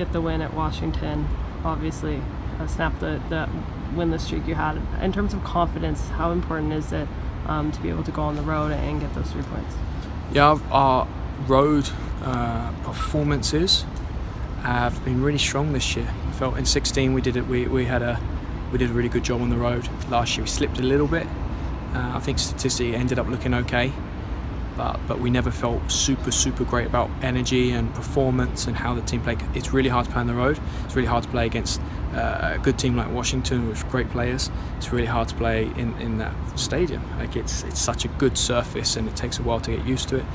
get the win at Washington, obviously snap the win the streak you had. In terms of confidence, how important is it to be able to go on the road and get those 3 points? Yeah, our road performances have been really strong this year. I felt in 16 we did a really good job on the road. Last year we slipped a little bit. I think statistically it ended up looking okay, but we never felt super great about energy and performance and how the team played. It's really hard to play on the road. It's really hard to play against a good team like Washington with great players. It's really hard to play in that stadium. Like it's such a good surface and it takes a while to get used to it.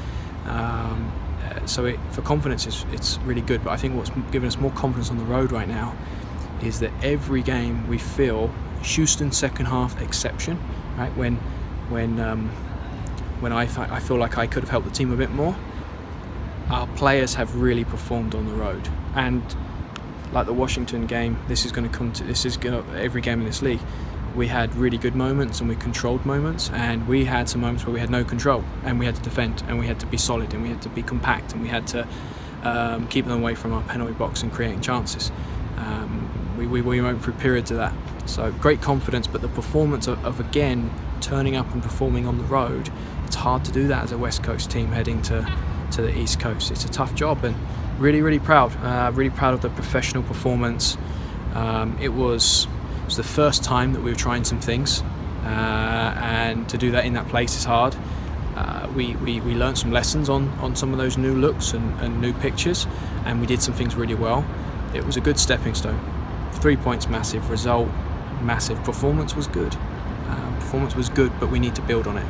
For confidence, it's really good. But I think what's given us more confidence on the road right now is that every game we feel, Houston's second half exception, right? When I feel like I could have helped the team a bit more, our players have really performed on the road. And like the Washington game, this is going to every game in this league. We had really good moments and we controlled moments, and we had some moments where we had no control and we had to defend and we had to be solid and we had to be compact and we had to keep them away from our penalty box and creating chances. We went through periods of that. So great confidence, but the performance of again turning up and performing on the road, it's hard to do that as a West Coast team heading to the East Coast. It's a tough job, and really proud of the professional performance. It was the first time that we were trying some things, and to do that in that place is hard. We learned some lessons on some of those new looks and new pictures, and we did some things really well. It was a good stepping stone. 3 points, massive. Result, massive. Performance was good. But we need to build on it.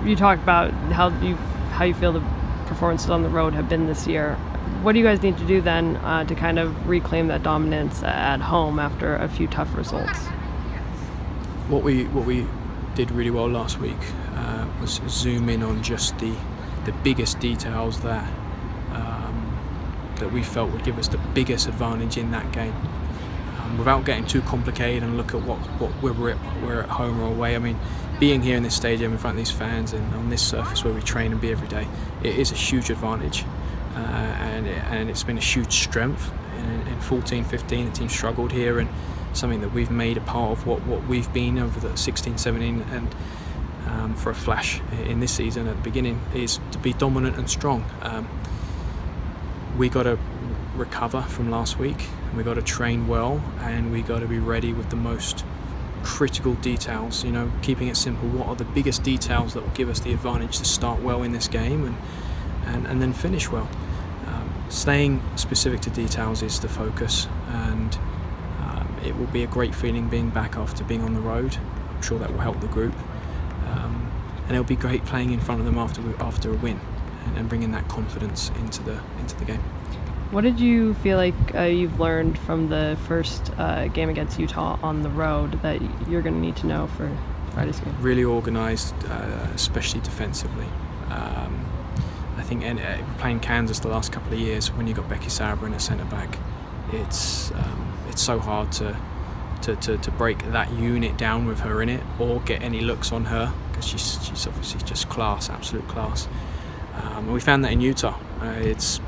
You talked about how you feel the performances on the road have been this year. What do you guys need to do then to kind of reclaim that dominance at home after a few tough results? What we did really well last week was zoom in on just the biggest details that we felt would give us the biggest advantage in that game, without getting too complicated and look at we're at home or away. I mean, being here in this stadium in front of these fans and on this surface where we train and be every day, it is a huge advantage, and it's been a huge strength. In 14-15 the team struggled here, and something that we've made a part of what we've been over the 16-17 and for a flash in this season at the beginning is to be dominant and strong. We got to recover from last week, and we got to train well, and we got to be ready with the most critical details, keeping it simple. What are the biggest details that will give us the advantage to start well in this game and then finish well? Staying specific to details is the focus, and it will be a great feeling being back after being on the road. I'm sure that will help the group, and it'll be great playing in front of them after a win and bringing that confidence into the game. What did you feel like you've learned from the first game against Utah on the road that you're going to need to know for Friday's game? Really organised, especially defensively. I think playing Kansas the last couple of years, when you got Becky Sauber in a centre back, it's so hard to break that unit down with her in it or get any looks on her, because she's obviously just class, absolute class. And we found that in Utah. It's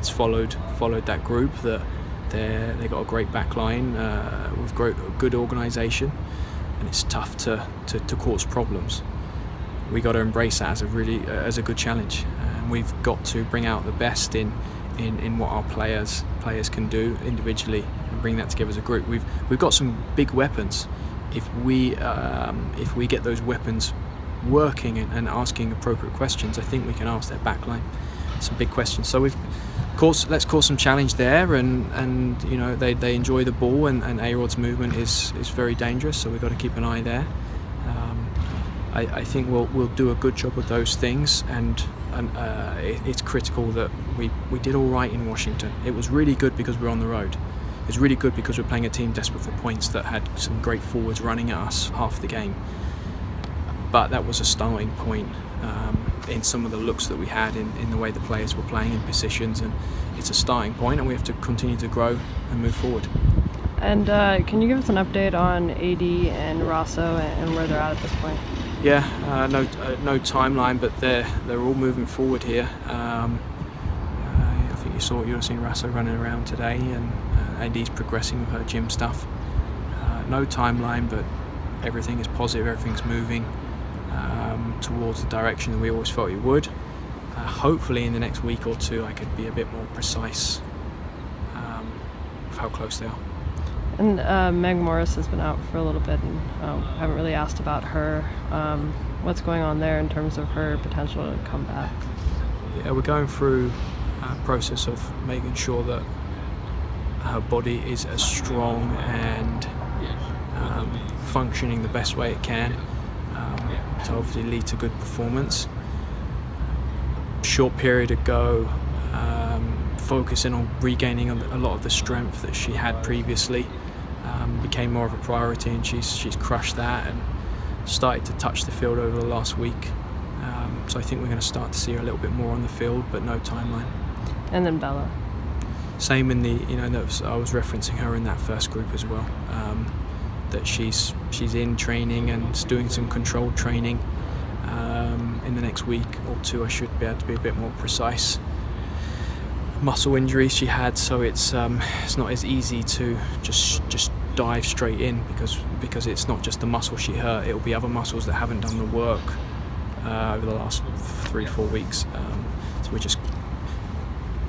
followed that group, that they got a great back line with good organisation, and it's tough to cause problems. We got to embrace that as a good challenge, and we've got to bring out the best in what our players can do individually and bring that together as a group. We've got some big weapons. If we get those weapons working and asking appropriate questions, I think we can ask their backline some big questions. So let's cause some challenge there, and they enjoy the ball, and A-Rod's movement is very dangerous, so we've got to keep an eye there. I think we'll do a good job with those things, and it's critical that we did all right in Washington. It was really good because we were on the road. It was really good because we're playing a team desperate for points that had some great forwards running at us half the game. But that was a starting point in some of the looks that we had in the way the players were playing in positions, and it's a starting point, and we have to continue to grow and move forward. And can you give us an update on AD and Rosso and where they're at this point? Yeah, no timeline, but they're all moving forward here. I think you saw, you would have seen Rasso running around today, and AD's progressing with her gym stuff. No timeline, but everything is positive, everything's moving towards the direction that we always felt it would. Hopefully in the next week or two I could be a bit more precise with how close they are. And Meg Morris has been out for a little bit, and haven't really asked about her. What's going on there in terms of her potential to come back? Yeah, we're going through a process of making sure that her body is as strong and functioning the best way it can to obviously lead to good performance. Short period ago, focusing on regaining a lot of the strength that she had previously became more of a priority, and she's crushed that and started to touch the field over the last week. So I think we're going to start to see her a little bit more on the field, but no timeline. And then Bella. Same in the, I was referencing her in that first group as well. That she's in training and doing some controlled training. In the next week or two, I should be able to be a bit more precise. Muscle injuries she had, so it's not as easy to just dive straight in because it's not just the muscle she hurt. It'll be other muscles that haven't done the work over the last 3-4 weeks. So we're just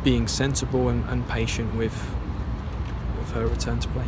being sensible and patient with her return to play.